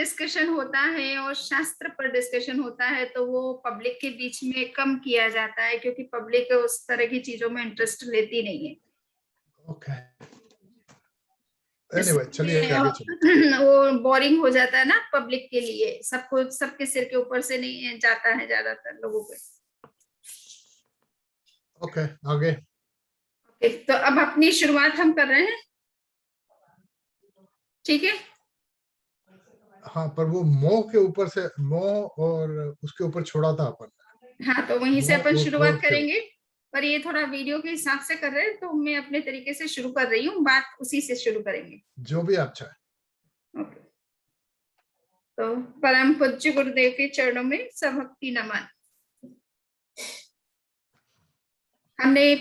Discussion होता है और शास्त्र पर डिस्कशन होता है तो वो पब्लिक के बीच में कम किया जाता है, क्योंकि पब्लिक उस तरह की चीजों में इंटरेस्ट लेती नहीं है। ओके, एनीवे चलिए आगे चलिए। वो बोरिंग हो जाता है ना पब्लिक के लिए, सबको सबके सिर के ऊपर से नहीं जाता है ज्यादातर लोगों पे। ओके आगे। ओके, तो अब अपनी शुरुआत हम कर रहे हैं, ठीक है। हाँ, पर वो मोह के ऊपर से, मोह और उसके ऊपर छोड़ा था अपन। हाँ, तो वहीं से मोह अपन और शुरुआत क्रोध के करेंगे, पर ये थोड़ा वीडियो के हिसाब से कर रहे हैं तो मैं अपने तरीके से शुरू कर रही हूँ, बात उसी से शुरू करेंगे। जो भी आप चाहे। ओके, तो परम पूज्य गुरुदेव के चरणों में सभक्ति नमन। हमने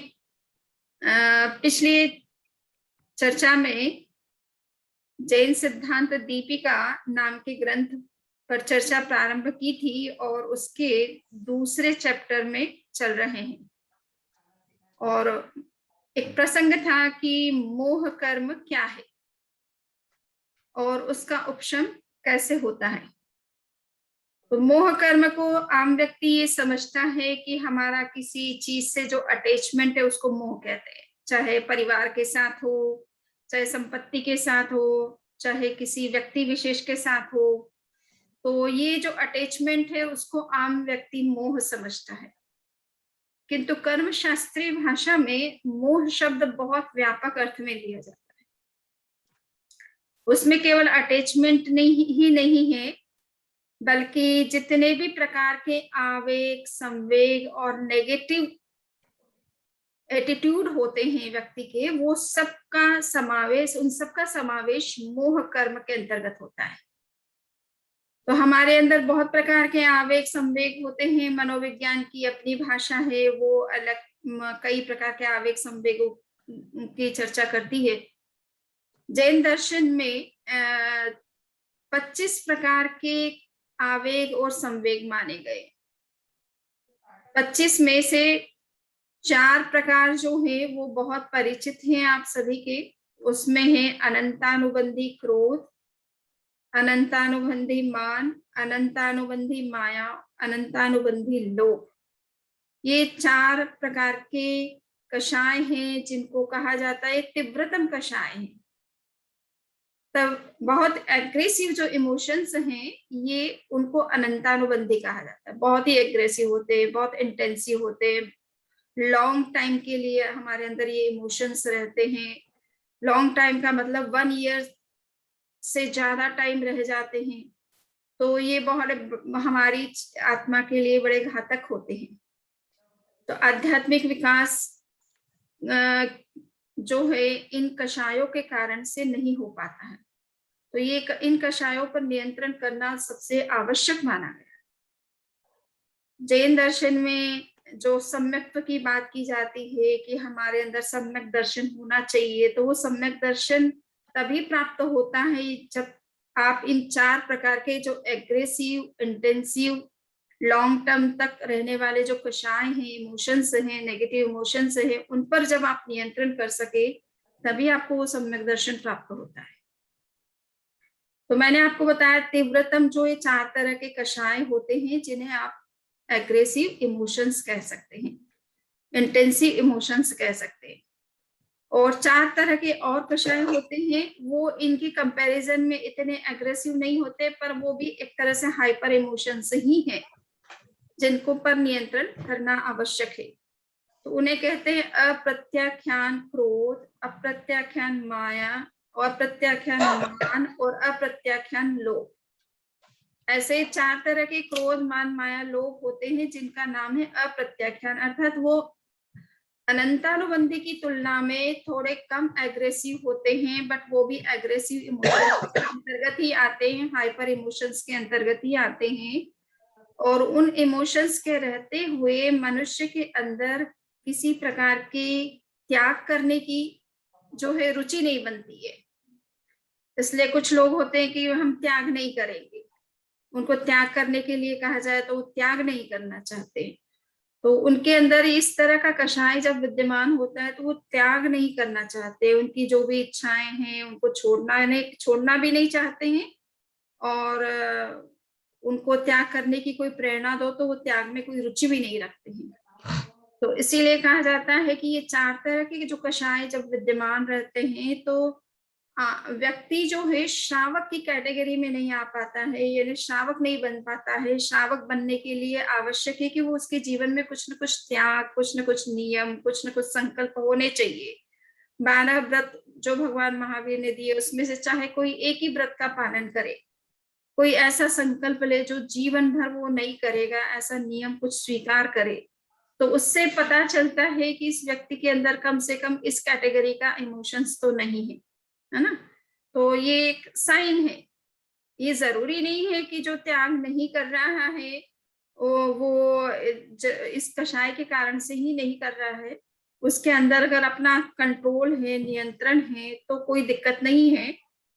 पिछली चर्चा में जैन सिद्धांत दीपिका नाम के ग्रंथ पर चर्चा प्रारंभ की थी और उसके दूसरे चैप्टर में चल रहे हैं। और एक प्रसंग था कि मोह कर्म क्या है और उसका उपशम कैसे होता है। तो मोह कर्म को आम व्यक्ति ये समझता है कि हमारा किसी चीज से जो अटैचमेंट है उसको मोह कहते हैं, चाहे परिवार के साथ हो, चाहे संपत्ति के साथ हो, चाहे किसी व्यक्ति विशेष के साथ हो। तो ये जो अटैचमेंट है उसको आम व्यक्ति मोह समझता है। किंतु कर्म शास्त्रीय भाषा में मोह शब्द बहुत व्यापक अर्थ में लिया जाता है। उसमें केवल अटैचमेंट ही नहीं है, बल्कि जितने भी प्रकार के आवेग, संवेग और नेगेटिव एटीट्यूड होते हैं व्यक्ति के, वो सबका समावेश, उन सबका समावेश मोह कर्म के अंतर्गत होता है। तो हमारे अंदर बहुत प्रकार के आवेग संवेग होते हैं। मनोविज्ञान की अपनी भाषा है, वो अलग कई प्रकार के आवेग संवेगों की चर्चा करती है। जैन दर्शन में 25 प्रकार के आवेग और संवेग माने गए। 25 में से 4 प्रकार जो है वो बहुत परिचित हैं आप सभी के। उसमें है अनंतानुबंधी क्रोध, अनंतानुबंधी मान, अनंतानुबंधी माया, अनंतानुबंधी लोभ। ये 4 प्रकार के कषाय हैं जिनको कहा जाता है तीव्रतम कषाय है। तब बहुत एग्रेसिव जो इमोशंस हैं ये उनको अनंतानुबंधी कहा जाता है। बहुत ही एग्रेसिव होते हैं, बहुत इंटेंसिव होते हैं, लॉन्ग टाइम के लिए हमारे अंदर ये इमोशंस रहते हैं। लॉन्ग टाइम का मतलब 1 ईयर से ज्यादा टाइम रह जाते हैं। तो ये बहुत हमारी आत्मा के लिए बड़े घातक होते हैं। तो आध्यात्मिक विकास जो है इन कषायों के कारण से नहीं हो पाता है। तो ये इन कषायों पर नियंत्रण करना सबसे आवश्यक माना गया। जैन दर्शन में जो सम्यक्त्व की बात की जाती है कि हमारे अंदर सम्यक दर्शन होना चाहिए, तो वो सम्यक दर्शन तभी प्राप्त होता है जब आप इन 4 प्रकार के जो एग्रेसिव, इंटेंसिव, लॉन्ग टर्म तक रहने वाले जो कषाय हैं, इमोशंस हैं, नेगेटिव इमोशंस हैं, उन पर जब आप नियंत्रण कर सके तभी आपको वो सम्यक दर्शन प्राप्त होता है। तो मैंने आपको बताया तीव्रतम जो ये 4 तरह के कषाय होते हैं जिन्हें आप एग्रेसिव इमोशंस कह सकते हैं, इंटेंसिव इमोशंस कह सकते हैं। और 4 तरह के और कषाय होते हैं, वो इनकी कंपैरिजन में इतने एग्रेसिव नहीं होते, पर वो भी एक तरह से हाइपर इमोशंस ही हैं जिनको पर नियंत्रण करना आवश्यक है। तो उन्हें कहते हैं अप्रत्याख्यान क्रोध, अप्रत्याख्यान माया, अप्रत्याख्यान मान और अप्रत्याख्यान लोभ। ऐसे 4 तरह के क्रोध, मान, माया, लोभ होते हैं जिनका नाम है अप्रत्याख्यान, अर्थात वो अनंतानुबंधी की तुलना में थोड़े कम एग्रेसिव होते हैं, बट वो भी एग्रेसिव इमोशंस के अंतर्गत ही आते हैं, हाइपर इमोशंस के अंतर्गत ही आते हैं। और उन इमोशंस के रहते हुए मनुष्य के अंदर किसी प्रकार के त्याग करने की जो है रुचि नहीं बनती है। इसलिए कुछ लोग होते हैं कि हम त्याग नहीं करेंगे, उनको त्याग करने के लिए कहा जाए तो वो त्याग नहीं करना चाहते। तो उनके अंदर इस तरह का कषाय जब विद्यमान होता है तो वो त्याग नहीं करना चाहते, उनकी जो भी इच्छाएं हैं उनको छोड़ना भी नहीं चाहते हैं और उनको त्याग करने की कोई प्रेरणा दो तो वो त्याग में कोई रुचि भी नहीं रखते हैं। तो इसीलिए कहा जाता है कि ये 4 तरह के जो कषाय जब विद्यमान रहते हैं तो व्यक्ति जो है श्रावक की कैटेगरी में नहीं आ पाता है, यानी श्रावक नहीं बन पाता है। श्रावक बनने के लिए आवश्यक है कि वो उसके जीवन में कुछ न कुछ त्याग, कुछ न कुछ नियम, कुछ न कुछ संकल्प होने चाहिए। 12 व्रत जो भगवान महावीर ने दिए उसमें से चाहे कोई एक ही व्रत का पालन करे, कोई ऐसा संकल्प ले जो जीवन भर वो नहीं करेगा, ऐसा नियम कुछ स्वीकार करे, तो उससे पता चलता है कि इस व्यक्ति के अंदर कम से कम इस कैटेगरी का इमोशंस तो नहीं है ना। तो ये एक साइन है। ये जरूरी नहीं है कि जो त्याग नहीं कर रहा है वो इस कषाय के कारण से ही नहीं कर रहा है। उसके अंदर अगर अपना कंट्रोल है, नियंत्रण है, तो कोई दिक्कत नहीं है।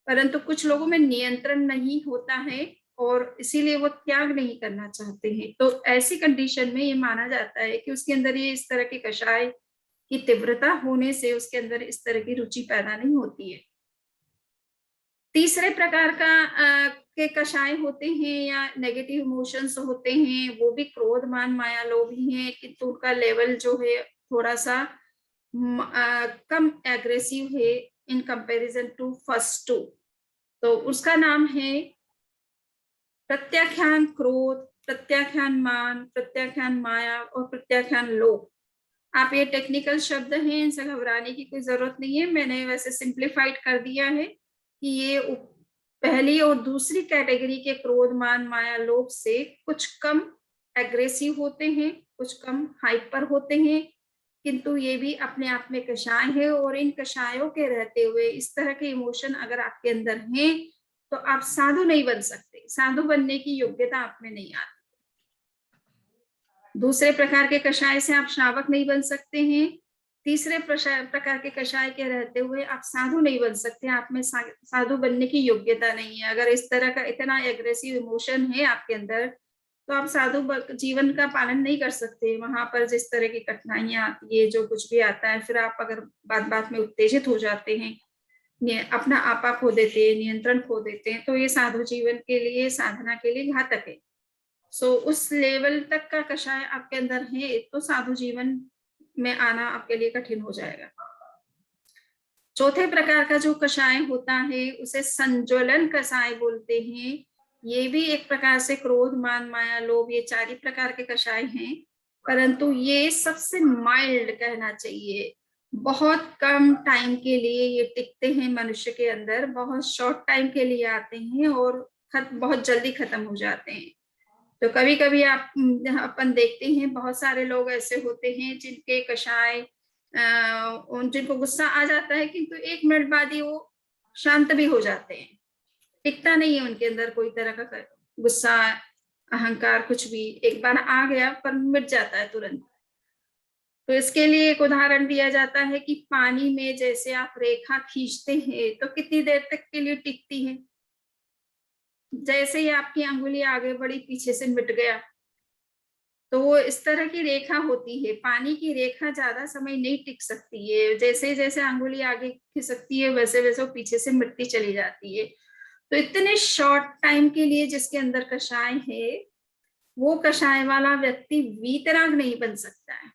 परंतु कुछ लोगों में नियंत्रण नहीं होता है और इसीलिए वो त्याग नहीं करना चाहते हैं। तो ऐसी कंडीशन में ये माना जाता है कि उसके अंदर ये इस तरह के कषाय की तीव्रता होने से उसके अंदर इस तरह की रुचि पैदा नहीं होती है। तीसरे प्रकार के कषाय होते हैं या नेगेटिव इमोशंस होते हैं, वो भी क्रोध, मान, माया, लोभ ही हैं, किंतु उनका लेवल जो है थोड़ा सा कम एग्रेसिव है in comparison to first two. तो उसका नाम है प्रत्याख्यान क्रोध, प्रत्याख्यान मान, प्रत्याख्यान माया और प्रत्याख्यान लोभ। आप ये टेक्निकल शब्द हैं, इनसे घबराने की कोई जरूरत नहीं है। मैंने वैसे सिंप्लीफाइड कर दिया है कि ये पहली और दूसरी कैटेगरी के क्रोध, मान, माया, लोभ से कुछ कम एग्रेसिव होते हैं, कुछ कम हाइपर होते हैं, किंतु ये भी अपने आप में कषाय है। और इन कषायों के रहते हुए इस तरह के इमोशन अगर आपके अंदर हैं तो आप साधु नहीं बन सकते, साधु बनने की योग्यता आप में नहीं आती। दूसरे प्रकार के कषाय से आप श्रावक नहीं बन सकते हैं। तीसरे प्रकार के कषाय के रहते हुए आप साधु नहीं बन सकते, आप में साधु बनने की योग्यता नहीं है। अगर इस तरह का इतना एग्रेसिव इमोशन है आपके अंदर तो आप साधु जीवन का पालन नहीं कर सकते। वहां पर जिस तरह की कठिनाइयां आती है, जो कुछ भी आता है, फिर आप अगर बात बात में उत्तेजित हो जाते हैं, अपना आपा खो देते हैं, नियंत्रण खो देते हैं, तो ये साधु जीवन के लिए, साधना के लिए घातक है। सो उस लेवल तक का कषाय आपके अंदर है तो साधु जीवन में आना आपके लिए कठिन हो जाएगा। चौथे प्रकार का जो कषाय होता है उसे संज्वलन कषाय बोलते हैं। ये भी एक प्रकार से क्रोध, मान, माया, लोभ, ये 4 ही प्रकार के कषाय हैं, परंतु ये सबसे माइल्ड कहना चाहिए। बहुत कम टाइम के लिए ये टिकते हैं मनुष्य के अंदर, बहुत शॉर्ट टाइम के लिए आते हैं और बहुत जल्दी खत्म हो जाते हैं। तो कभी कभी आप अपन देखते हैं बहुत सारे लोग ऐसे होते हैं जिनके कषाय जिनको गुस्सा आ जाता है किंतु 1 मिनट बाद ही वो शांत भी हो जाते हैं, टिकता नहीं है उनके अंदर कोई तरह का गुस्सा, अहंकार, कुछ भी एक बार आ गया पर मिट जाता है तुरंत। तो इसके लिए एक उदाहरण दिया जाता है कि पानी में जैसे आप रेखा खींचते हैं तो कितनी देर तक के लिए टिकती है, जैसे ही आपकी अंगुली आगे बढ़ी पीछे से मिट गया। तो वो इस तरह की रेखा होती है, पानी की रेखा ज्यादा समय नहीं टिक सकती है, जैसे जैसे अंगुली आगे खिसकती है वैसे वैसे वो पीछे से मिटती चली जाती है। तो इतने शॉर्ट टाइम के लिए जिसके अंदर कषाय है वो कषाय वाला व्यक्ति वीतराग नहीं बन सकता है,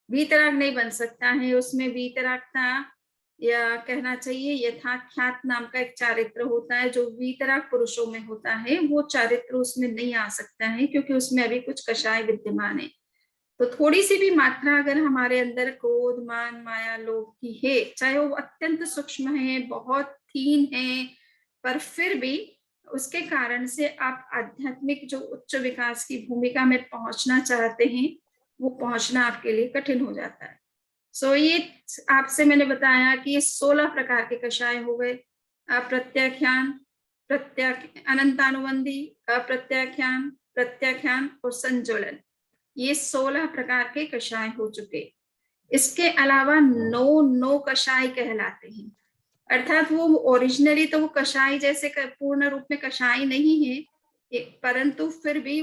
वीतराग नहीं बन सकता है। उसमें वीतरागता या कहना चाहिए यथाख्यात नाम का एक चारित्र होता है जो वीतराग पुरुषों में होता है, वो चारित्र उसमें नहीं आ सकता है क्योंकि उसमें अभी कुछ कषाय विद्यमान है। तो थोड़ी सी भी मात्रा अगर हमारे अंदर क्रोध, मान, माया, लोभ की है, चाहे वो अत्यंत सूक्ष्म है, बहुत थीन है, पर फिर भी उसके कारण से आप आध्यात्मिक जो उच्च विकास की भूमिका में पहुंचना चाहते हैं वो पहुंचना आपके लिए कठिन हो जाता है। सो ये आपसे मैंने बताया कि ये 16 प्रकार के कषाय हो गए। प्रत्याख्यान, अनंतानुबंधी, अप्रत्याख्यान, प्रत्याख्यान और संज्वलन, ये 16 प्रकार के कषाय हो चुके। इसके अलावा 9 कषाय कहलाते हैं, अर्थात वो ओरिजिनली तो वो कषाय जैसे पूर्ण रूप में कषाय नहीं है, परंतु फिर भी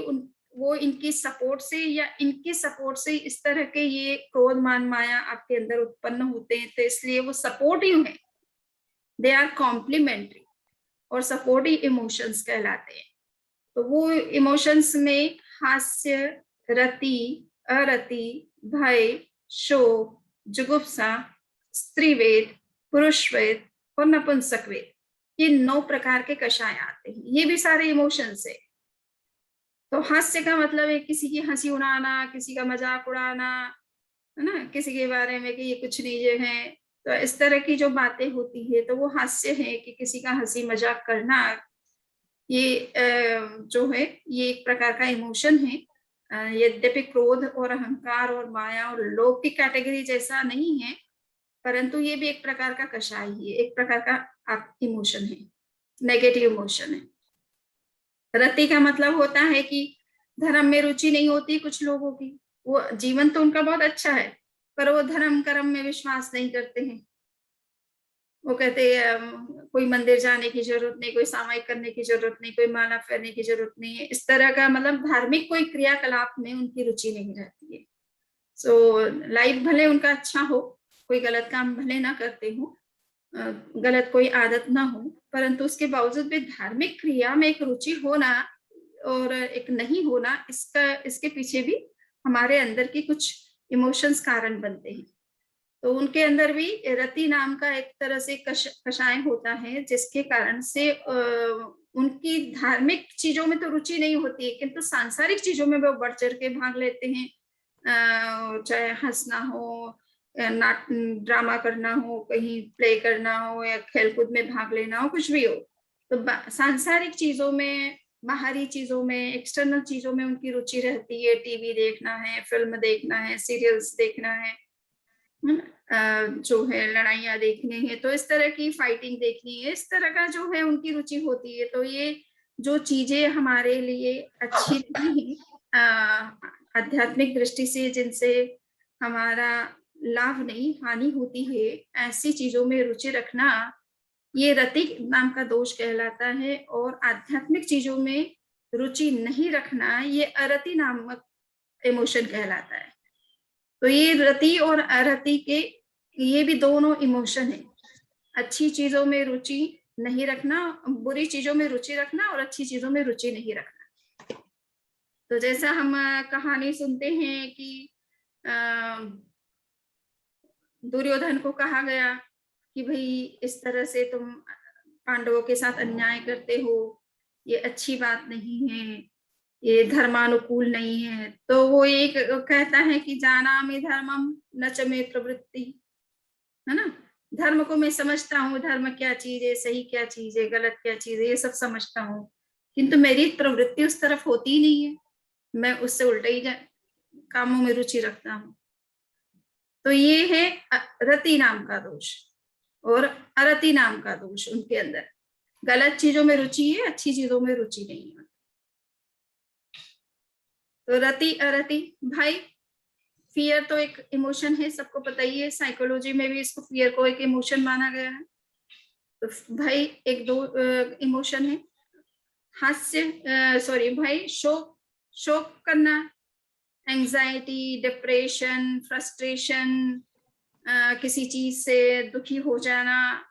वो इनकी सपोर्ट से या इनकी सपोर्ट से इस तरह के ये क्रोध, मान, माया आपके अंदर उत्पन्न होते हैं, तो इसलिए वो सपोर्टिव है, दे आर कॉम्प्लीमेंट्री। और सपोर्टिव इमोशंस कहलाते हैं। तो वो इमोशंस में हास्य, रति, अरति, भय, शोक, जुगुप्सा, स्त्रीवेद, पुरुषवेद और नपुंसकवेद, ये 9 प्रकार के कषाय आते हैं। ये भी सारे इमोशंस है। तो हास्य का मतलब है किसी की हंसी उड़ाना, किसी का मजाक उड़ाना, है ना, किसी के बारे में कि ये कुछ नहीं जो है। तो इस तरह की जो बातें होती है तो वो हास्य है कि किसी का हंसी मजाक करना। ये जो है ये एक प्रकार का इमोशन है। यद्यपि क्रोध और अहंकार और माया और लोभ की कैटेगरी जैसा नहीं है, परंतु ये भी एक प्रकार का कषाय ही है, एक प्रकार का इमोशन है, नेगेटिव इमोशन है। रति का मतलब होता है कि धर्म में रुचि नहीं होती कुछ लोगों की, वो जीवन तो उनका बहुत अच्छा है पर वो धर्म कर्म में विश्वास नहीं करते हैं। वो कहते हैं कोई मंदिर जाने की जरूरत नहीं, कोई सामायिक करने की जरूरत नहीं, कोई माला करने की जरूरत नहीं है। इस तरह का मतलब धार्मिक कोई क्रियाकलाप में उनकी रुचि नहीं रहती है। सो लाइफ भले उनका अच्छा हो, कोई गलत काम भले ना करते हो, गलत कोई आदत ना हो, परंतु उसके बावजूद भी धार्मिक क्रिया में एक रुचि होना और एक नहीं होना, इसके पीछे भी हमारे अंदर की कुछ इमोशंस कारण बनते हैं। तो उनके अंदर भी रति नाम का एक तरह से कषाय होता है, जिसके कारण से उनकी धार्मिक चीजों में तो रुचि नहीं होती है, किंतु सांसारिक चीजों में वो बढ़ चढ़ के भाग लेते हैं। चाहे हंसना हो, ड्रामा करना हो, कहीं प्ले करना हो या खेलकूद में भाग लेना हो, कुछ भी हो। तो सांसारिक चीजों में, बाहरी चीजों में, एक्सटर्नल चीजों में उनकी रुचि रहती है। टीवी देखना है, फिल्म देखना है, सीरियल्स देखना है, जो है लड़ाइयाँ देखनी है, तो इस तरह की फाइटिंग देखनी है, इस तरह का जो है उनकी रुचि होती है। तो ये जो चीजें हमारे लिए अच्छी नहीं है आध्यात्मिक दृष्टि से, जिनसे हमारा लाभ नहीं हानि होती है, ऐसी चीजों में रुचि रखना ये रति नाम का दोष कहलाता है। और आध्यात्मिक चीजों में रुचि नहीं रखना ये अरति नामक इमोशन कहलाता है। तो ये रति और अरति के ये भी दोनों इमोशन है। अच्छी चीजों में रुचि नहीं रखना, बुरी चीजों में रुचि रखना और अच्छी चीजों में रुचि नहीं रखना। तो जैसा हम कहानी सुनते हैं कि दुर्योधन को कहा गया कि भाई इस तरह से तुम पांडवों के साथ अन्याय करते हो, ये अच्छी बात नहीं है, ये धर्मानुकूल नहीं है। तो वो एक कहता है कि जानामि धर्मम न च मे प्रवृत्ति, है ना, धर्म को मैं समझता हूँ, धर्म क्या चीज है, सही क्या चीज है, गलत क्या चीज है, ये सब समझता हूँ, किंतु मेरी प्रवृत्ति उस तरफ होती ही नहीं है, मैं उससे उल्टा ही कामों में रुचि रखता हूँ। तो ये है रति नाम का दोष और अरति नाम का दोष। उनके अंदर गलत चीजों में रुचि है, अच्छी चीजों में रुचि नहीं है। तो रति अरति, भाई फियर तो एक इमोशन है, सबको पता ही है, साइकोलॉजी में भी इसको फियर को एक इमोशन माना गया है। तो भाई एक दो इमोशन है। हास्य सॉरी भाई शोक करना, एंजाइटी, डिप्रेशन, फ्रस्ट्रेशन, किसी चीज से दुखी हो जाना,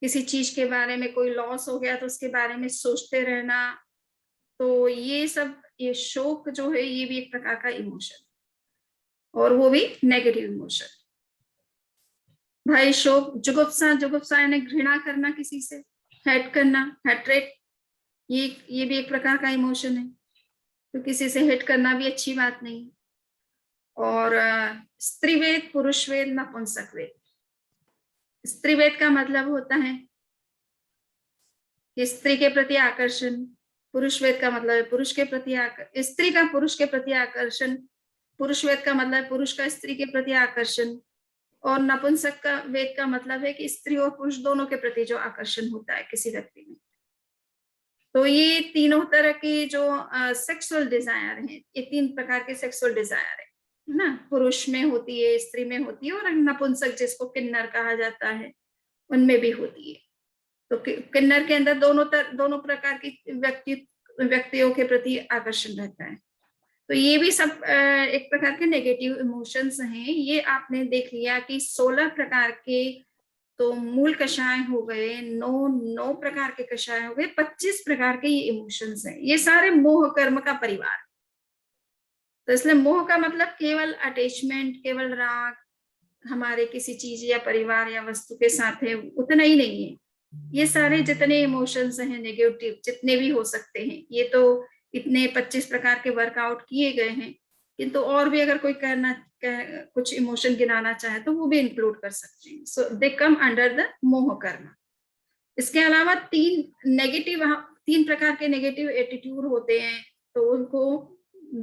किसी चीज के बारे में कोई लॉस हो गया तो उसके बारे में सोचते रहना। तो ये सब, ये शोक जो है ये भी एक प्रकार का इमोशन और वो भी नेगेटिव इमोशन। भाई शोक, जुगुप्सा यानी घृणा करना, किसी से हेट करना, हेट्रेट, ये भी एक प्रकार का इमोशन है। तो किसी से हेट करना भी अच्छी बात नहीं। और स्त्रीवेद, पुरुषवेद, नपुंसकवेद। स्त्रीवेद का मतलब होता है कि स्त्री के प्रति आकर्षण, पुरुषवेद का मतलब है पुरुष के प्रति स्त्री का पुरुष के प्रति आकर्षण, पुरुषवेद का मतलब पुरुष का स्त्री के प्रति आकर्षण, और नपुंसक का वेद का मतलब है कि स्त्री और पुरुष दोनों के प्रति जो आकर्षण होता है किसी व्यक्ति में। तो ये तीनों तरह के जो सेक्सुअल डिजायर हैं, ये 3 प्रकार के सेक्सुअल डिजायर है ना, पुरुष में होती है, स्त्री में होती है, और नपुंसक जिसको किन्नर कहा जाता है उनमें भी होती है। तो किन्नर के अंदर दोनों प्रकार की व्यक्तियों के प्रति आकर्षण रहता है। तो ये भी सब एक प्रकार के नेगेटिव इमोशंस हैं। ये आपने देख लिया कि 16 प्रकार के तो मूल कषाय हो गए, 9 प्रकार के कषाय हो गए, 25 प्रकार के ये इमोशंस हैं। ये सारे मोह कर्म का परिवार। तो इसलिए मोह का मतलब केवल अटैचमेंट, केवल राग हमारे किसी चीज या परिवार या वस्तु के साथ है, उतना ही नहीं है। ये सारे जितने इमोशंस हैं नेगेटिव, जितने भी हो सकते हैं, ये तो इतने 25 प्रकार के वर्कआउट किए गए हैं, किंतु और भी अगर कोई कुछ इमोशन गिनाना चाहे तो वो भी इंक्लूड कर सकते हैं। सो दे कम अंडर द मोह कर्म। इसके अलावा 3 प्रकार के नेगेटिव एटीट्यूड होते हैं, तो उनको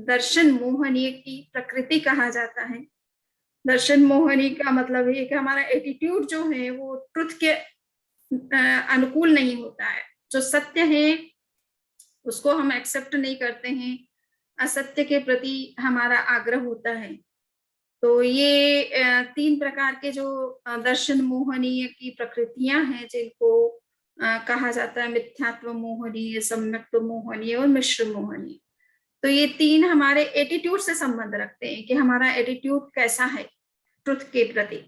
दर्शन मोहनीय की प्रकृति कहा जाता है। दर्शन मोहनी का मतलब है कि हमारा एटीट्यूड जो है वो ट्रुथ के अनुकूल नहीं होता है। जो सत्य है उसको हम एक्सेप्ट नहीं करते हैं, असत्य के प्रति हमारा आग्रह होता है। तो ये 3 प्रकार के जो दर्शन मोहनीय की प्रकृतियां हैं, जिनको कहा जाता है मिथ्यात्व मोहनीय, सम्यक्त्व मोहनीय और मिश्र मोहनीय। तो ये 3 हमारे एटीट्यूड से संबंध रखते हैं कि हमारा एटीट्यूड कैसा है ट्रुथ के प्रति।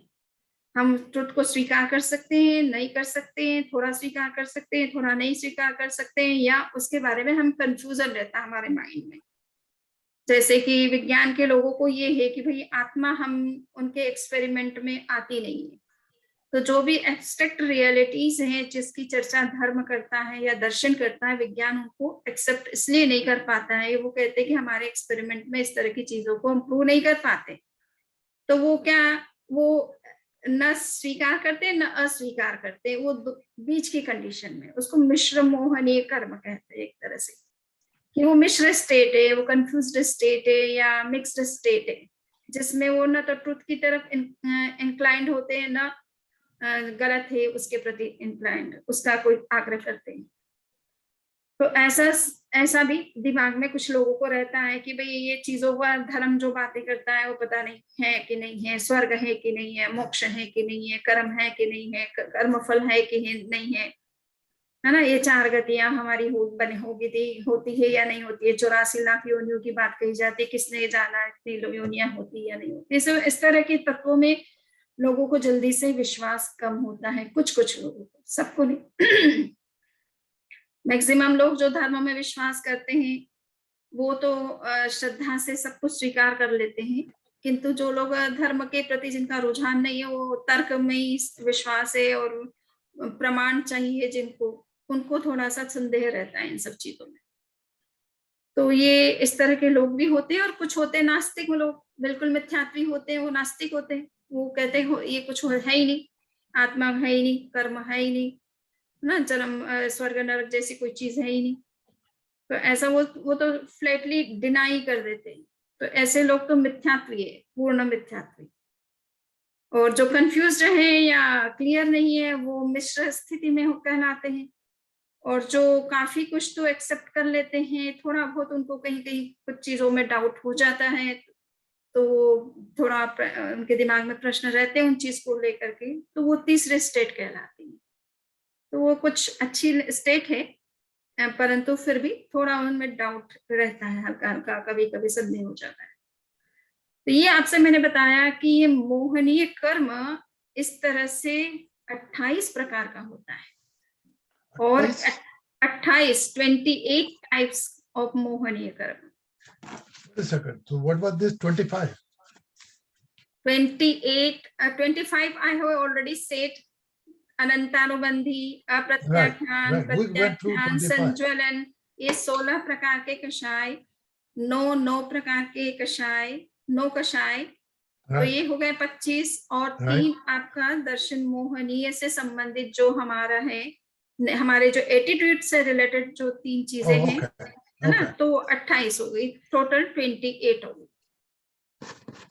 हम ट्रुथ को स्वीकार कर सकते हैं, नहीं कर सकते हैं, थोड़ा स्वीकार कर सकते हैं, थोड़ा नहीं स्वीकार कर सकते हैं, या उसके बारे में हम कंफ्यूजन रहता है हमारे माइंड में। जैसे कि विज्ञान के लोगों को ये है कि भाई आत्मा हम उनके एक्सपेरिमेंट में आती नहीं है। तो जो भी एब्स्ट्रैक्ट रियलिटीज हैं जिसकी चर्चा धर्म करता है या दर्शन करता है, विज्ञान उनको एक्सेप्ट इसलिए नहीं कर पाता है। वो कहते हैं कि हमारे एक्सपेरिमेंट में इस तरह की चीजों को हम प्रूव नहीं कर पाते। तो वो न स्वीकार करते न अस्वीकार करते, वो बीच की कंडीशन में, उसको मिश्र मोहनीय कर्म कहते हैं एक तरह से, कि वो मिश्र स्टेट है, वो कंफ्यूज्ड स्टेट है या मिक्स्ड स्टेट है, जिसमें वो न तो ट्रुथ की तरफ इंक्लाइंड होते हैं, न गलत है उसके प्रति इंक्लाइंड, उसका कोई आग्रह करते हैं। तो ऐसा भी दिमाग में कुछ लोगों को रहता है कि भाई ये चीजों का धर्म जो बातें करता है वो पता नहीं है कि नहीं है, स्वर्ग है कि नहीं है, मोक्ष है कि नहीं है, कर्म है कि नहीं है, कर्म फल है कि नहीं है ना। ये 4 गतियां हमारी होती है या नहीं होती है। 84 लाख योनियों की बात कही जाती है, किसने जाना इतनी योनियां होती है या नहीं होती। इस तरह के तत्वों में लोगों को जल्दी से विश्वास कम होता है, कुछ लोगों को, सबको नहीं। मैक्सिमम लोग जो धर्म में विश्वास करते हैं वो तो श्रद्धा से सब कुछ स्वीकार कर लेते हैं, किंतु जो लोग धर्म के प्रति जिनका रुझान नहीं है, वो तर्क में ही विश्वास है और प्रमाण चाहिए जिनको, उनको थोड़ा सा संदेह रहता है इन सब चीजों में। तो ये इस तरह के लोग भी होते हैं। और कुछ होते हैं नास्तिक लोग, बिल्कुल मिथ्यात्वी होते हैं, वो नास्तिक होते हैं। वो कहते हैं ये कुछ है ही नहीं, आत्मा है ही नहीं, कर्म है ही नहीं ना, जन्म स्वर्ग नरक जैसी कोई चीज है ही नहीं। तो ऐसा वो तो फ्लैटली डिनाई कर देते हैं। तो ऐसे लोग तो मिथ्यात्वी है, पूर्ण मिथ्यात्वी। और जो कंफ्यूज्ड है या क्लियर नहीं है वो मिश्र स्थिति में कहलाते हैं। और जो काफी कुछ तो एक्सेप्ट कर लेते हैं, थोड़ा बहुत उनको कहीं कहीं कुछ चीजों में डाउट हो जाता है, तो थोड़ा उनके दिमाग में प्रश्न रहते हैं उन चीज को लेकर के, तो वो तीसरे स्टेट कहलाती है। तो वो कुछ अच्छी स्टेट है, परंतु फिर भी थोड़ा उनमें डाउट रहता है, हल्का हल्का कभी कभी संदेह हो जाता है। तो ये आपसे मैंने बताया कि ये मोहनीय कर्म इस तरह से 28 प्रकार का होता है। और 28 टाइप्स ऑफ मोहनीय कर्म। Wait a second. So what was this 25? 25 I have already said. अनंतानुबंधी, अप्रत्याख्यान, Right. We went through प्रत्याख्यान, 25. संज्वलन, ये 16 प्रकार के कषाय, 9 प्रकार के कषाय, 9 कषाय। तो ये हो गए 25। और 3 आपका दर्शन मोहनीय से संबंधित जो हमारा है, हमारे जो एटीट्यूड से रिलेटेड जो 3 चीजें हैं, है ना, तो 28 हो गई, टोटल 28 हो गई।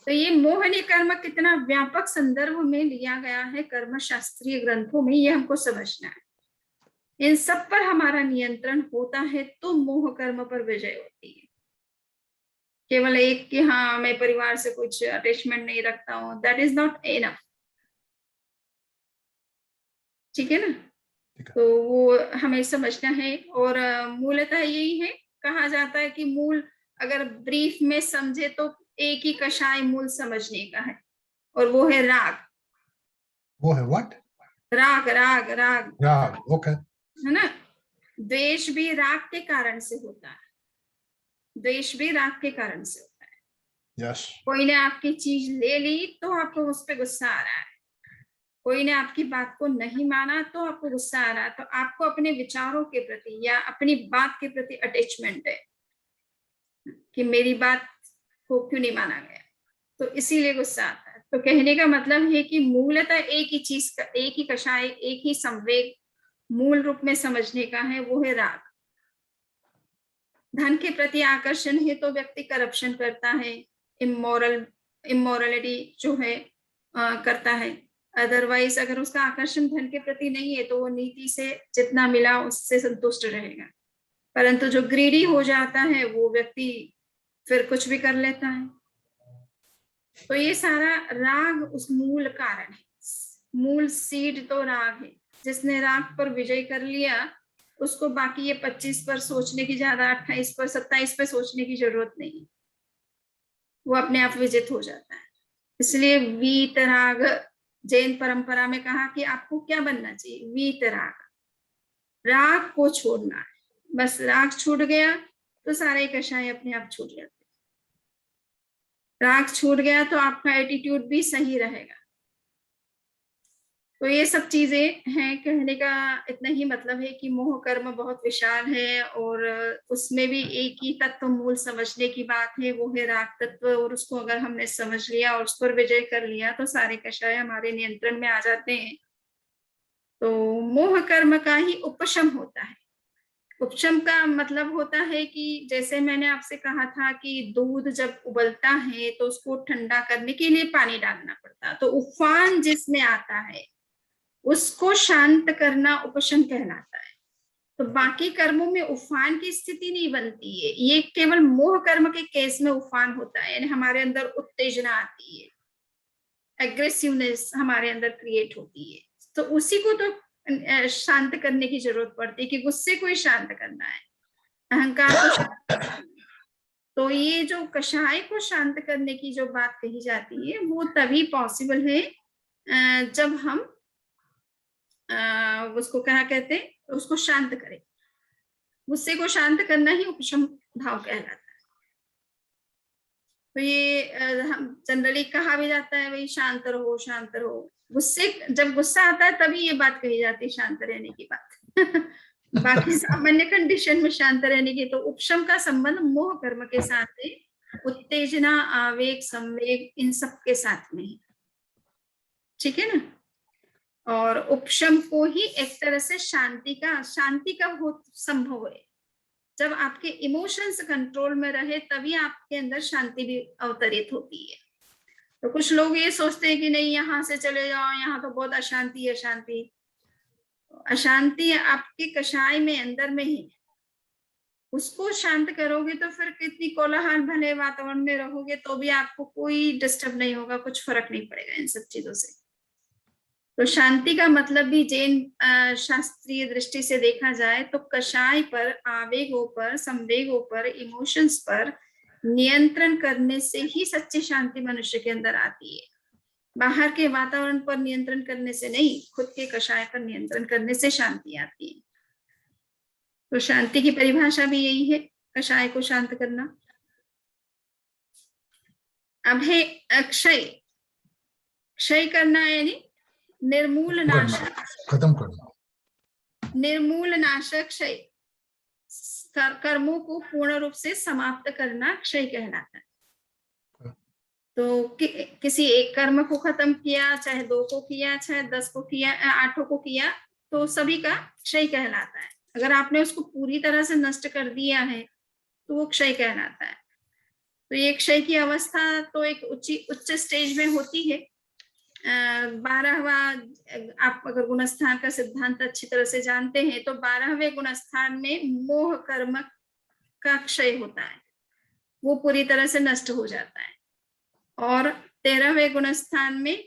तो ये मोहनीय कर्म कितना व्यापक संदर्भ में लिया गया है कर्म शास्त्रीय ग्रंथों में, ये हमको समझना है। इन सब पर हमारा नियंत्रण होता है तो मोह कर्म पर विजय होती है। केवल एक कि हाँ मैं परिवार से कुछ अटैचमेंट नहीं रखता हूँ, दैट इज नॉट इनफ। ठीक है ना। तो वो हमें समझना है। और मूलतः यही है, कहा जाता है कि मूल अगर ब्रीफ में समझे तो एक ही कषाय मूल समझने का है, और वो है राग। वो है व्हाट? राग राग राग राग, ओके। है ना। द्वेष भी राग के कारण से होता है, द्वेष भी राग के कारण से होता है। यस। कोई ने आपकी चीज ले ली तो आपको उस पर गुस्सा आ रहा है, कोई ने आपकी बात को नहीं माना तो आपको गुस्सा आ रहा है, तो आपको अपने विचारों के प्रति या अपनी बात के प्रति अटैचमेंट है कि मेरी बात को क्यों नहीं माना गया, तो इसीलिए गुस्सा आता है। तो कहने का मतलब है कि मूलतः एक ही चीज का, एक ही कषाय, एक ही संवेग मूल रूप में समझने का है, वो है राग। धन के प्रति आकर्षण है तो व्यक्ति करप्शन करता है, इमोरलिटी जो है करता है। अदरवाइज अगर उसका आकर्षण धन के प्रति नहीं है तो वो नीति से जितना मिला उससे संतुष्ट रहेगा। परंतु जो ग्रीडी हो जाता है वो व्यक्ति फिर कुछ भी कर लेता है। तो ये सारा राग उस मूल कारण है, मूल सीड तो राग है। जिसने राग पर विजय कर लिया उसको बाकी ये 25 पर सोचने की, ज्यादा 28 पर 27 पर सोचने की जरूरत नहीं, वो अपने आप विजित हो जाता है। इसलिए वीतराग, जैन परंपरा में कहा कि आपको क्या बनना चाहिए, वीतराग, राग को छोड़ना है। बस राग छूट गया तो सारे कषाय अपने आप छूट जाते। राग छूट गया तो आपका एटीट्यूड भी सही रहेगा। तो ये सब चीजें हैं। कहने का इतना ही मतलब है कि मोह कर्म बहुत विशाल है और उसमें भी एक ही तत्व मूल समझने की बात है, वो है राग तत्व। और उसको अगर हमने समझ लिया और उस पर विजय कर लिया तो सारे कषाय हमारे नियंत्रण में आ जाते हैं। तो मोह कर्म का ही उपशम होता है। उपशम का मतलब होता है कि जैसे मैंने आपसे कहा था कि दूध जब उबलता है तो उसको ठंडा करने के लिए पानी डालना पड़ता है, तो उफान जिसमें आता है उसको शांत करना उपशम कहलाता है। तो बाकी कर्मों में उफान की स्थिति नहीं बनती है, ये केवल मोह कर्म के केस में उफान होता है, यानी हमारे अंदर उत्तेजना आती है, एग्रेसिवनेस हमारे अंदर क्रिएट होती है। तो उसी को तो शांत करने की जरूरत पड़ती है कि गुस्से को ही शांत करना है, अहंकार को शांत करना है। तो ये जो कषाय को शांत करने की जो बात कही जाती है वो तभी पॉसिबल है जब हम उसको क्या कहते हैं, उसको शांत करें। गुस्से को शांत करना ही उपशम भाव कहलाता है। तो ये हम जनरली कहा भी जाता है भाई शांत रहो शांत रहो। गुस्से, जब गुस्सा आता है तभी ये बात कही जाती है शांत रहने की बात बाकी सामान्य कंडीशन में शांत रहने की। तो उपशम का संबंध मोह कर्म के साथ है, उत्तेजना, आवेग, संवेग, इन सब के साथ में है। ठीक है ना। और उपशम को ही एक तरह से शांति का बहुत संभव है। जब आपके इमोशंस कंट्रोल में रहे तभी आपके अंदर शांति भी अवतरित होती है। तो कुछ लोग ये सोचते हैं कि नहीं यहाँ से चले जाओ, यहाँ तो बहुत अशांति है। शांति, अशांति आपके कषाय में अंदर में ही, उसको शांत करोगे तो फिर कितनी कोलाहल भले वातावरण में रहोगे तो भी आपको कोई डिस्टर्ब नहीं होगा, कुछ फर्क नहीं पड़ेगा इन सब चीजों से। तो शांति का मतलब भी जैन शास्त्रीय दृष्टि से देखा जाए तो कषाय पर, आवेगों पर, संवेगों पर, इमोशंस पर नियंत्रण करने से ही सच्ची शांति मनुष्य के अंदर आती है। बाहर के वातावरण पर नियंत्रण करने से नहीं, खुद के कषाय पर नियंत्रण करने से शांति आती है। तो शांति की परिभाषा भी यही है, कषाय को शांत करना। अब है अक्षय, क्षय करना यानी निर्मूल नाशक, खत्म करना, निर्मूल नाशक, क्षय, कर्मों को पूर्ण रूप से समाप्त करना क्षय कहलाता है। तो किसी एक कर्म को खत्म किया, चाहे 2 को किया, चाहे 10 को किया, 8 को किया, तो सभी का क्षय कहलाता है। अगर आपने उसको पूरी तरह से नष्ट कर दिया है तो वो क्षय कहलाता है। तो ये क्षय की अवस्था तो एक उच्च स्टेज में होती है। 12वां, आप अगर गुणस्थान का सिद्धांत अच्छी तरह से जानते हैं तो 12वें गुणस्थान में मोह कर्म का क्षय होता है, वो पूरी तरह से नष्ट हो जाता है। और 13वें गुणस्थान में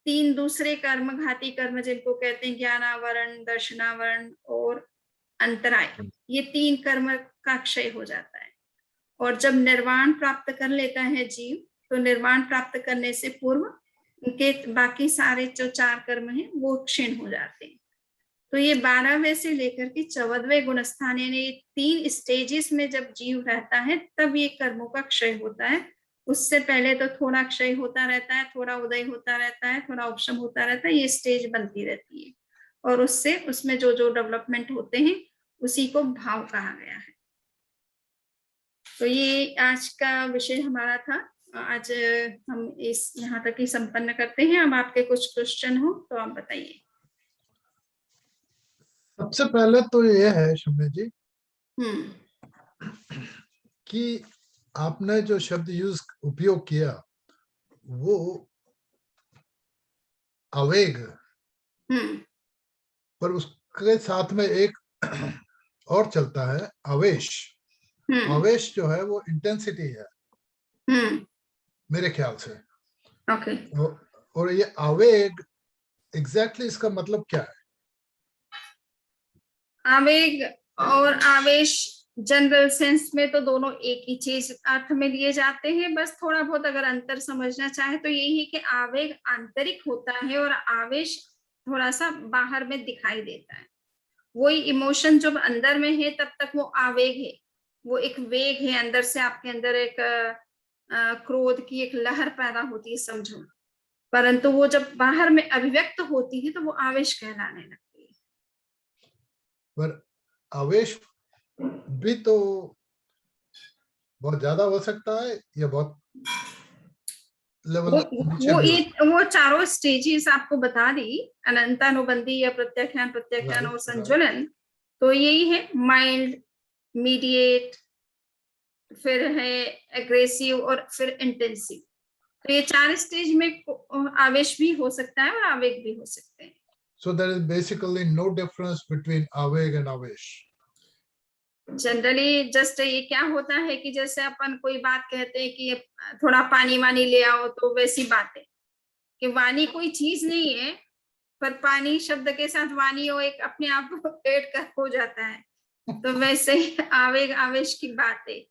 3 दूसरे कर्म, घाती कर्म जिनको कहते हैं ज्ञानावरण, दर्शनावरण और अंतराय, ये 3 कर्म का क्षय हो जाता है। और जब निर्वाण प्राप्त कर लेता है जीव, तो निर्वाण प्राप्त करने से पूर्व उनके बाकी सारे जो 4 कर्म हैं वो क्षीण हो जाते हैं। तो ये 12वें से लेकर के 14वें गुणस्थान यानी 3 स्टेजेस में जब जीव रहता है तब ये कर्मों का क्षय होता है। उससे पहले तो थोड़ा क्षय होता रहता है, थोड़ा उदय होता रहता है, थोड़ा उपशम होता रहता है, ये स्टेज बनती रहती है और उससे उसमें जो जो डेवलपमेंट होते हैं उसी को भाव कहा गया है। तो ये आज का विषय हमारा था। आज हम इस यहाँ तक ही संपन्न करते हैं। अब आपके कुछ क्वेश्चन हो तो आप बताइए। सबसे पहले तो ये है शम्य जी कि आपने जो शब्द उपयोग किया वो आवेग, पर उसके साथ में एक और चलता है आवेश। आवेश जो है वो इंटेंसिटी है मेरे ख्याल से। ओके। और ये आवेग एग्जैक्टली इसका मतलब क्या है? आवेग और आवेश जनरल सेंस में तो दोनों एक ही चीज अर्थ में लिए जाते हैं। बस थोड़ा बहुत अगर अंतर समझना चाहे तो यही है कि आवेग आंतरिक होता है और आवेश थोड़ा सा बाहर में दिखाई देता है। वही इमोशन जब अंदर में है तब तक वो आवेग है, वो एक वेग है अंदर से। आपके अंदर एक क्रोध की एक लहर पैदा होती है समझो, परंतु वो जब बाहर में अभिव्यक्त होती है तो वो आवेश कहलाने लगती है। पर आवेश भी तो बहुत ज्यादा हो सकता है या बहुत लेवल नीचे भी हो। वो चारों स्टेजेस आपको बता दी, अनंतानुबंधी या प्रत्याख्यान, प्रत्याख्यान और संजुलन। तो यही है माइल्ड, मीडिएट, फिर है एग्रेसिव और फिर इंटेंसिव। तो ये 4 स्टेज में आवेश भी हो सकता है और आवेग भी हो सकते हैं। So there is basically no difference between आवेग and आवेश। जनरली जस्ट ये क्या होता है कि जैसे अपन कोई बात कहते हैं कि थोड़ा पानी वानी ले आओ, तो वैसी बात है कि वाणी कोई चीज नहीं है, पर पानी शब्द के साथ वाणी वो एक अपने आप ऐड कर हो जाता है। तो वैसे ही आवेग आवेश की बात है।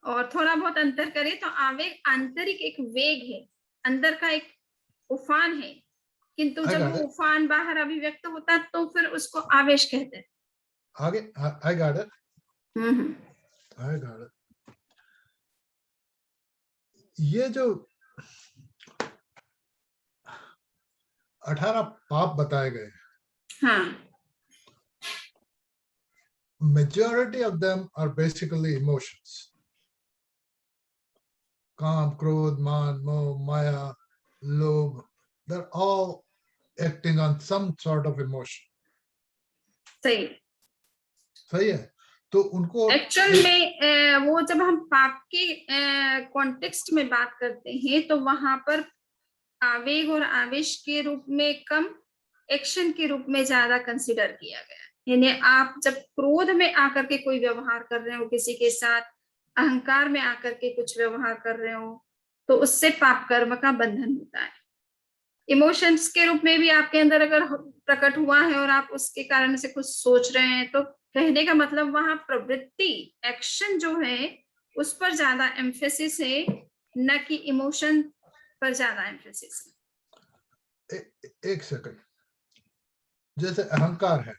और थोड़ा बहुत अंतर करें तो आवेग आंतरिक एक वेग है, अंदर का एक उफान है, किंतु जब वो उफान बाहर अभिव्यक्त होता है तो फिर उसको आवेश कहते हैं। आगे I got it. I got it. ये जो 18 पाप बताए गए, हाँ, majority of them are basically emotions. काम, क्रोध, मान, मोह, माया, लोभ, they're all acting on some sort of emotion. सही है। तो उनको एक्चुअल में वो जब हम पाप के कॉन्टेक्स्ट में बात करते हैं तो वहां पर आवेग और आवेश के रूप में कम, एक्शन के रूप में ज्यादा कंसिडर किया गया। यानी आप जब क्रोध में आकर के कोई व्यवहार कर रहे हो किसी के साथ, अहंकार में आकर के कुछ व्यवहार कर रहे हो, तो उससे पाप कर्म का बंधन होता है। इमोशंस के रूप में भी आपके अंदर अगर प्रकट हुआ है और आप उसके कारण से कुछ सोच रहे हैं, तो कहने का मतलब वहां प्रवृत्ति, एक्शन जो है उस पर ज्यादा एम्फेसिस है, न कि इमोशन पर ज्यादा एम्फेसिस है। एक सेकंड, जैसे अहंकार है,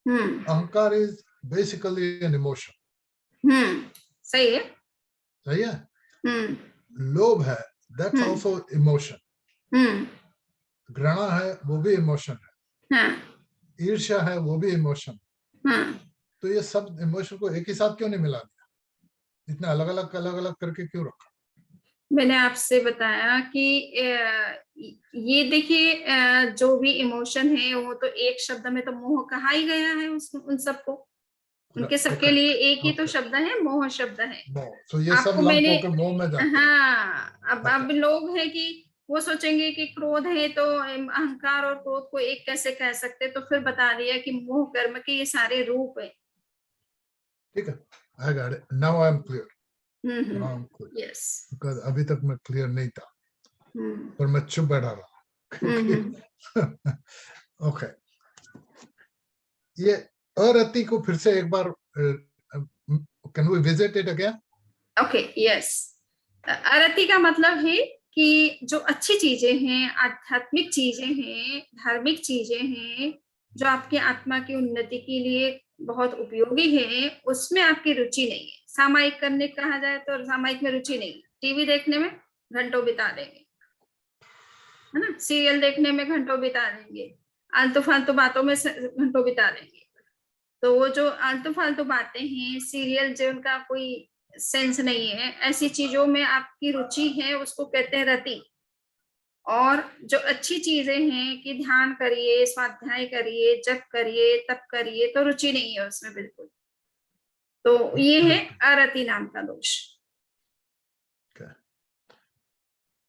अहंकार इज बेसिकली एन इमोशन। सही है। सही है। लोभ है, दैट्स आल्सो इमोशन। घृणा है, वो भी इमोशन है। ईर्ष्या है, वो भी इमोशन। तो ये सब इमोशन को एक ही साथ क्यों नहीं मिला दिया? इतना अलग अलग करके क्यों रखा? मैंने आपसे बताया कि ये देखिए, जो भी इमोशन है वो तो एक शब्द में तो मोह कहा ही गया है उन सबको। उनके सबके लिए एक ही तो शब्द है, मोह शब्द है। तो ये सब लंप होकर मोह में जाते हैं। हाँ, अब लोग है कि वो सोचेंगे कि क्रोध है तो अहंकार और क्रोध को एक कैसे कह सकते, तो फिर बता दिया कि मोह कर्म के ये सारे रूप है। ठीक है, I got it. Now I'm clear. Yes. Because अभी तक मैं क्लियर नहीं था, पर मैं चुप बैठा रहा। ओके, ये अरति को फिर से एक बार can we visit it again? Okay, yes. अरति का मतलब है कि जो अच्छी चीजें हैं, आध्यात्मिक चीजें हैं, धार्मिक चीजें हैं, जो आपकी आत्मा की उन्नति के लिए बहुत उपयोगी है, उसमें आपकी रुचि नहीं है। सामायिक करने कहा जाए तो सामायिक में रुचि नहीं है। टीवी देखने में घंटों बिता देंगे, है ना, सीरियल देखने में घंटों बिता देंगे, आलतू फालतू बातों में घंटों बिता देंगे। तो वो जो आलतू फालतू बातें हैं, सीरियल जो उनका कोई सेंस नहीं है, ऐसी चीजों में आपकी रुचि है, उसको कहते हैं रति। और जो अच्छी चीजें हैं कि ध्यान करिए, स्वाध्याय करिए, जप करिए, तप करिए, तो रुचि नहीं है उसमें बिल्कुल। तो ये है अरति नाम का दोष।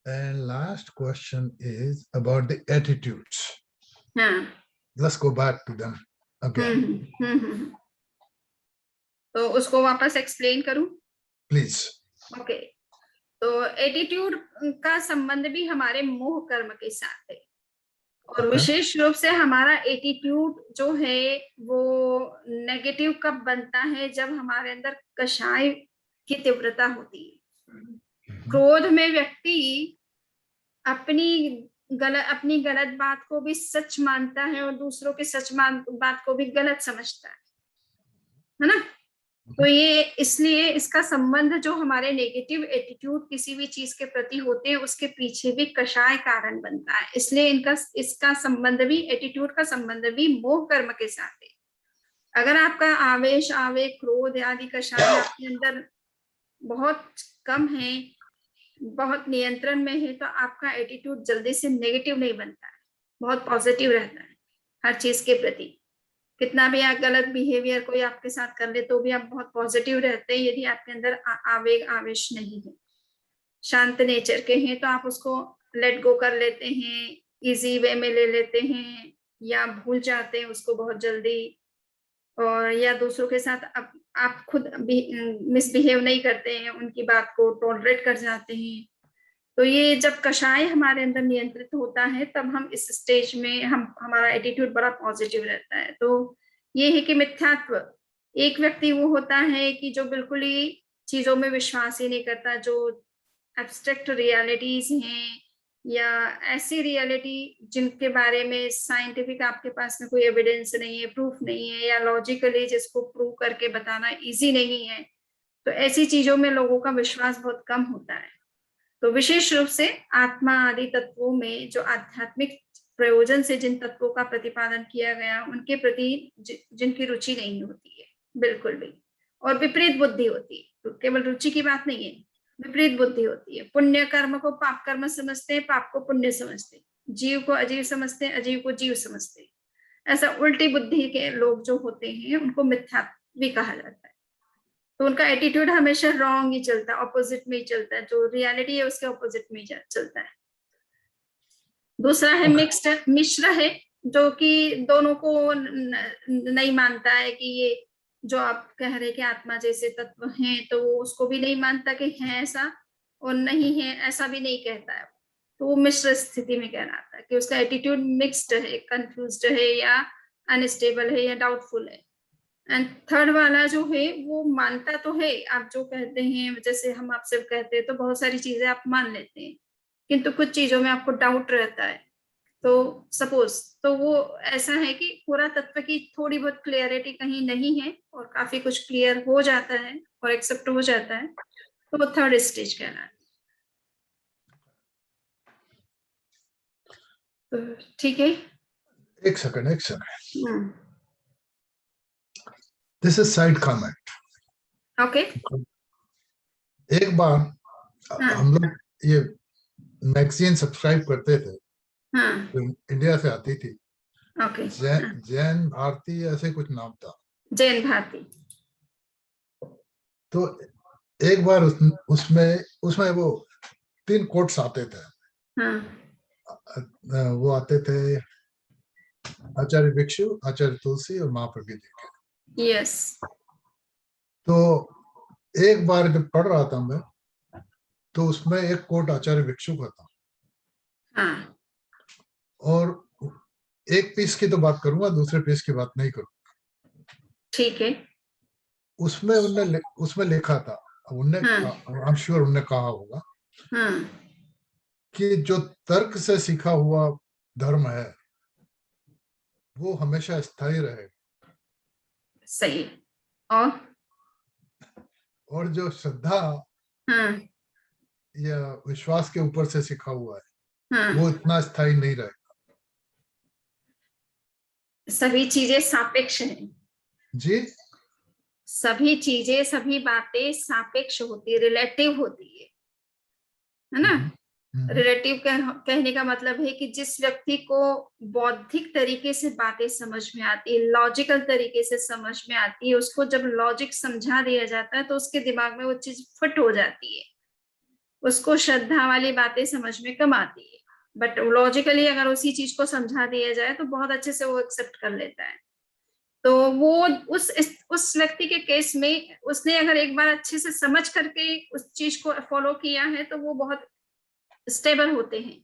And last question is about the attitudes. हाँ, Let's go back to them again. तो उसको वापस एक्सप्लेन करूं? Please. ओके, तो एटीट्यूड का संबंध भी हमारे मोह कर्म के साथ है। और विशेष रूप से हमारा एटीट्यूड जो है वो नेगेटिव कब बनता है? जब हमारे अंदर कषाय की तीव्रता होती है। क्रोध में व्यक्ति अपनी गलत बात को भी सच मानता है और दूसरों की बात को भी गलत समझता है ना? तो ये इसलिए इसका संबंध जो हमारे नेगेटिव एटीट्यूड किसी भी चीज के प्रति होते हैं, उसके पीछे भी कषाय कारण बनता है। इसलिए इसका संबंध भी, एटीट्यूड का संबंध भी मोह कर्म के साथ है। अगर आपका आवेश, आवेग, क्रोध आदि कषाय आपके अंदर बहुत कम है, बहुत नियंत्रण में है, तो आपका एटीट्यूड जल्दी से नेगेटिव नहीं बनता है, बहुत पॉजिटिव रहता है हर चीज के प्रति। कितना भी आप गलत बिहेवियर कोई आपके साथ कर ले तो भी आप बहुत पॉजिटिव रहते हैं। यदि आपके अंदर आवेग, आवेश नहीं है, शांत नेचर के हैं, तो आप उसको लेट गो कर लेते हैं, इजी वे में ले लेते हैं, या भूल जाते हैं उसको बहुत जल्दी, और या दूसरों के साथ आप खुद मिसबिहेव नहीं करते हैं, उनकी बात को टॉलरेट कर जाते हैं। तो ये जब कषाय हमारे अंदर नियंत्रित होता है, तब हम इस स्टेज में हमारा एटीट्यूड बड़ा पॉजिटिव रहता है। तो ये है कि मिथ्यात्व, एक व्यक्ति वो होता है कि जो बिल्कुल ही चीजों में विश्वास ही नहीं करता, जो एब्स्ट्रैक्ट रियलिटीज हैं या ऐसी रियलिटी जिनके बारे में साइंटिफिक आपके पास में कोई एविडेंस नहीं है, प्रूफ नहीं है, या लॉजिकली जिसको प्रूव करके बताना इजी नहीं है, तो ऐसी चीजों में लोगों का विश्वास बहुत कम होता है। तो विशेष रूप से आत्मा आदि तत्वों में जो आध्यात्मिक प्रयोजन से जिन तत्वों का प्रतिपादन किया गया, उनके प्रति जिनकी रुचि नहीं होती है बिल्कुल भी, और विपरीत बुद्धि होती है, तो केवल रुचि की बात नहीं है, विपरीत बुद्धि होती है। पुण्य कर्म को पाप कर्म समझते हैं, पाप को पुण्य समझते हैं, जीव को अजीव समझते हैं, अजीव को जीव समझते हैं। ऐसा उल्टी बुद्धि के लोग जो होते हैं उनको मिथ्यात्व भी कहा जाता है। तो उनका एटीट्यूड हमेशा रॉन्ग ही चलता है, ऑपोजिट में ही चलता है, जो रियलिटी है उसके ऑपोजिट में ही चलता है। दूसरा है मिक्स्ड, मिश्र है, जो कि दोनों को नहीं मानता है कि ये जो आप कह रहे कि आत्मा जैसे तत्व हैं, तो वो उसको भी नहीं मानता कि है ऐसा, और नहीं है ऐसा भी नहीं कहता है। तो वो मिश्र स्थिति में कहलाता है कि उसका एटीट्यूड मिक्स्ड है, कंफ्यूज्ड है, या अनस्टेबल है, या डाउटफुल है। एंड थर्ड वाला जो है वो मानता तो है, आप जो कहते हैं, जैसे हम आपसे कहते हैं तो बहुत सारी चीजें आप मान लेते हैं, किंतु कुछ चीजों में आपको डाउट रहता है। तो सपोज तो वो ऐसा है कि पूरा तत्व की थोड़ी बहुत क्लियरिटी कहीं नहीं है, और काफी कुछ क्लियर हो जाता है और एक्सेप्ट हो जाता है, तो वो थर्ड स्टेज कहलाता है। तो ठीक है, एक second this is side comment. Okay, एक बार हम लोग ये मैगजीन सब्सक्राइब करते थे, तो इंडिया से आती थी, ओके, जैन भारती ऐसे कुछ नाम था, जैन भारती। तो एक बार उसमें वो 3 कोट्स आते थे। वो आते थे आचार्य भिक्षु, आचार्य तुलसी और महाप्रज्ञ जी के। यस। तो एक बार जब पढ़ रहा था मैं, तो उसमें एक कोट आचार्य भिक्षु का था। और एक पीस की तो बात करूंगा, दूसरे पीस की बात नहीं करूंगा। ठीक है। उसमें लिखा था, उनने आई एम श्योर उनने कहा होगा कि जो तर्क से सीखा हुआ धर्म है वो हमेशा स्थायी रहेगा। सही। और जो श्रद्धा या विश्वास के ऊपर से सीखा हुआ है वो इतना स्थायी नहीं रहेगा। सभी चीजें सापेक्ष हैं जी, सभी चीजें, सभी बातें सापेक्ष होती है, रिलेटिव होती है ना। रिलेटिव कहने का मतलब है कि जिस व्यक्ति को बौद्धिक तरीके से बातें समझ में आती है, लॉजिकल तरीके से समझ में आती है, उसको जब लॉजिक समझा दिया जाता है तो उसके दिमाग में वो चीज फिट हो जाती है। उसको श्रद्धा वाली बातें समझ में कम आती है, बट लॉजिकली अगर उसी चीज को समझा दिया जाए तो बहुत अच्छे से वो एक्सेप्ट कर लेता है। तो वो उस व्यक्ति के केस में उसने अगर एक बार अच्छे से समझ करके उस चीज को फॉलो किया है तो वो बहुत स्टेबल होते हैं।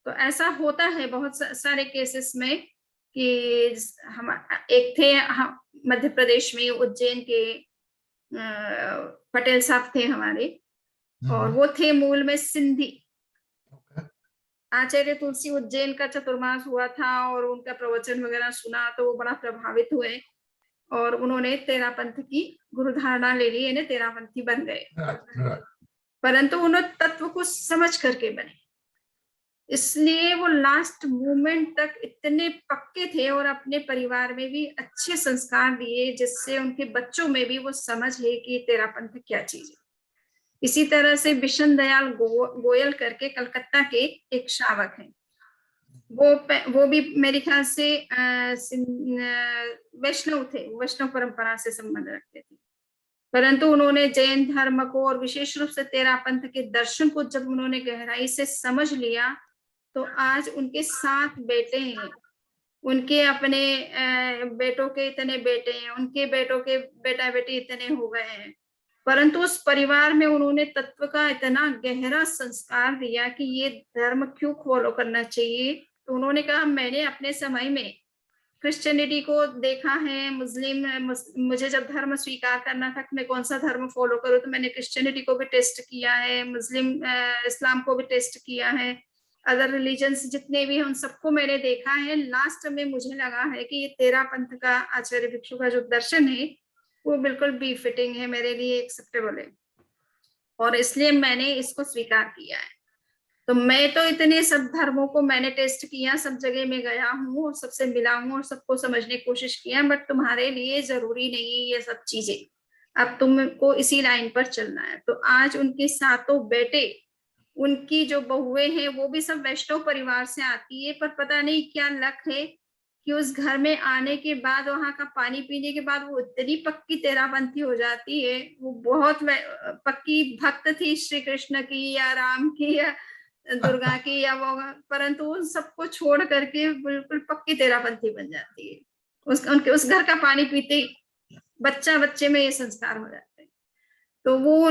तो ऐसा होता है बहुत सारे केसेस में कि हम एक थे मध्य प्रदेश में, उज्जैन के पटेल साहब थे हमारे, और वो थे मूल में सिंधी। आचार्य तुलसी उज्जैन का चतुर्मास हुआ था और उनका प्रवचन वगैरह सुना तो वो बड़ा प्रभावित हुए और उन्होंने तेरा पंथ की गुरु धारणा ले ली, यानी तेरापंथी बन गए। परंतु उन्होंने तत्व को समझ करके बने, इसलिए वो लास्ट मोमेंट तक इतने पक्के थे और अपने परिवार में भी अच्छे संस्कार दिए जिससे उनके बच्चों में भी वो समझ है कि तेरा पंथ क्या चीज है। इसी तरह से बिशन दयाल गोयल करके कलकत्ता के एक श्रावक हैं, वो भी मेरे ख्याल से वैष्णव थे, वैष्णव परंपरा से संबंध रखते थे। परंतु उन्होंने जैन धर्म को और विशेष रूप से तेरापंथ के दर्शन को जब उन्होंने गहराई से समझ लिया तो आज उनके 7 बेटे हैं, उनके अपने बेटों के इतने बेटे हैं, उनके बेटों के बेटा बेटी इतने हो गए हैं। परंतु उस परिवार में उन्होंने तत्व का इतना गहरा संस्कार दिया कि ये धर्म क्यों फॉलो करना चाहिए। तो उन्होंने कहा मैंने अपने समय में क्रिश्चियनिटी को देखा है, मुझे जब धर्म स्वीकार करना था कि मैं कौन सा धर्म फॉलो करूं तो मैंने क्रिश्चियनिटी को भी टेस्ट किया है, इस्लाम को भी टेस्ट किया है, अदर रिलीजन्स जितने भी हैं उन सबको मैंने देखा है। लास्ट में मुझे लगा है कि ये तेरा पंथ का आचार्य भिक्षु का जो दर्शन है वो बिल्कुल बी फिटिंग है, मेरे लिए एक्सेप्टेबल है और इसलिए मैंने इसको स्वीकार किया है। तो मैं तो इतने सब धर्मों को मैंने टेस्ट किया, सब जगह में गया हूँ और सबसे मिला हूँ और सबको समझने की कोशिश किया, बट तुम्हारे लिए जरूरी नहीं है ये सब चीजें, अब तुमको इसी लाइन पर चलना है। तो आज उनके 7 बेटे, उनकी जो बहुएं हैं वो भी सब वैष्णव परिवार से आती है, पर पता नहीं क्या लक है कि उस घर में आने के बाद वहां का पानी पीने के बाद वो इतनी पक्की तेरापंथी हो जाती है। वो बहुत पक्की भक्त थी श्री कृष्ण की या राम की या दुर्गा की या वो, परंतु उन सबको छोड़ करके बिल्कुल पक्की तेरापंथी बन जाती है। उनके उस घर का पानी पीते बच्चे में ये संस्कार हो जाते हैं। तो वो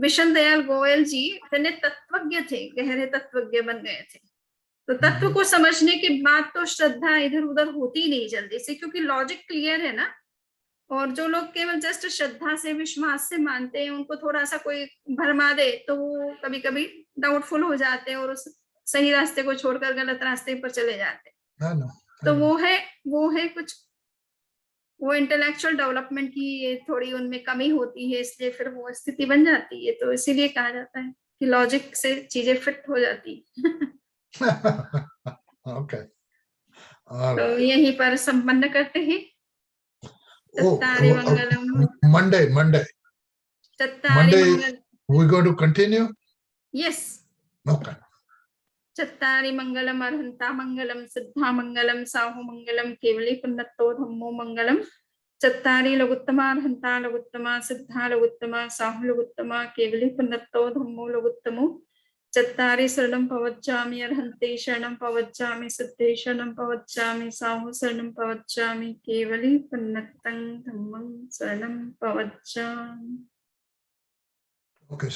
बिशन दयाल गोयल जी इतने तत्वज्ञ थे, गहरे तत्वज्ञ बन गए थे। तो तत्व को समझने के बाद तो श्रद्धा इधर उधर होती नहीं जल्दी से, क्योंकि लॉजिक क्लियर है ना। और जो लोग केवल जस्ट श्रद्धा से विश्वास से मानते हैं उनको थोड़ा सा कोई भरमा दे तो वो कभी कभी डाउटफुल हो जाते हैं और उस सही रास्ते को छोड़कर गलत रास्ते पर चले जाते हैं। तो वो है कुछ वो इंटेलेक्चुअल डेवलपमेंट की थोड़ी उनमें कमी होती है, इसलिए फिर वो स्थिति बन जाती है। तो इसीलिए कहा जाता है कि लॉजिक से चीजें फिट हो जाती okay. तो यहीं पर संपन्न करते हैं। Monday we're going to continue. Yes. Okay. चत्तारि मंगलम अर्हंता मंगलम सिद्धा मंगलम साहु मंगलम केवली पुन्नतो धम्मो मंगलम। चत्तारि लघुत्तमा अर्हंता लघुत्तमा सिद्धा लघुत्तमा साहु लघुत्तमा केवली पुन्नतो धम्मो लघुत्तमो। चत्तारि शरणं पवच्चामि अर्हन्ते शरणं पवच्चामि सिद्धे शरणं पवच्चामि साहु शरणं पवच्चामि केवली पुन्नतं धम्मं शरणं पवच्चामि। ओके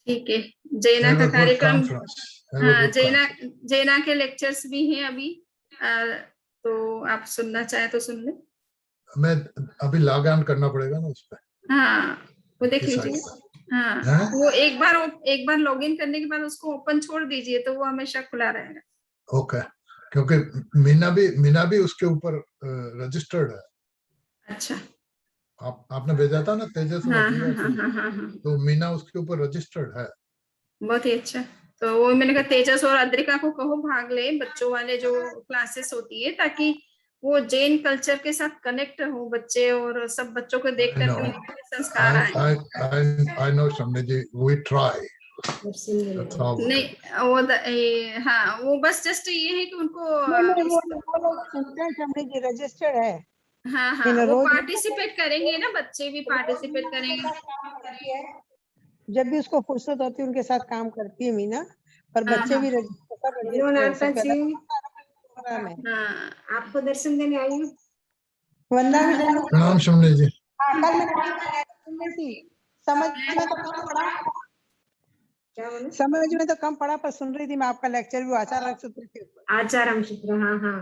ठीक है। जैना का कार्यक्रम, हाँ जैना के लेक्चर्स भी हैं अभी, तो आप सुनना चाहे तो सुन ले। मैं अभी लॉग ऑन करना पड़ेगा ना उस पर। हाँ वो देख लीजिए। हाँ, हाँ? वो एक बार लॉगिन करने के बाद उसको ओपन छोड़ दीजिए तो वो हमेशा खुला रहेगा। ओके, क्योंकि मीना भी उसके ऊपर रजिस्टर्ड है। अच्छा, आपने भेजा था ना तेजस और हाँ अद्रिका हाँ की, हाँ हाँ हाँ, तो मीना उसके ऊपर रजिस्टर्ड है। बहुत ही अच्छा। तो वो मैंने कहा तेजस और अद्रिका को कहो भाग ले बच्चों वाले जो क्लासेस होती है, ताकि वो जैन कल्चर के साथ कनेक्ट हो बच्चे, और सब बच्चों को देख I करके know, उनके संस्कार आए। I know Shamni ji, we try. That's all. नहीं, हाँ, वो बस जस्ट ये है कि उनको नहीं वो लोग सुनते हैं शम्मी जी, रजिस्टर्ड है। हाँ हाँ, वो रोज पार्टिसिपेट करेंगे ना, बच्चे भी पार्टिसिपेट करेंगे। जब भी उसको फुर्सत होती है उनके साथ काम करती है मीना, पर हाँ, बच्चे हाँ, भी रजिस्टर है। हाँ, आपको दर्शन देने आई हूँ। वंदा भी प्रणाम शम्नी जी। कल मैं सुन रही थी, समझ में तो कम पड़ा, क्या बोले? समझ में तो कम पड़ा, पर सुन रही थी मैं आपका लेक्चर भी आचार सूत्र के ऊपर। आचारम सूत्र, हाँ हाँ।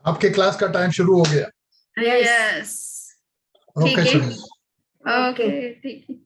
आपके क्लास का टाइम शुरू हो गया। यस, ठीक ओके है, शम्नी। ओके, ठीक है।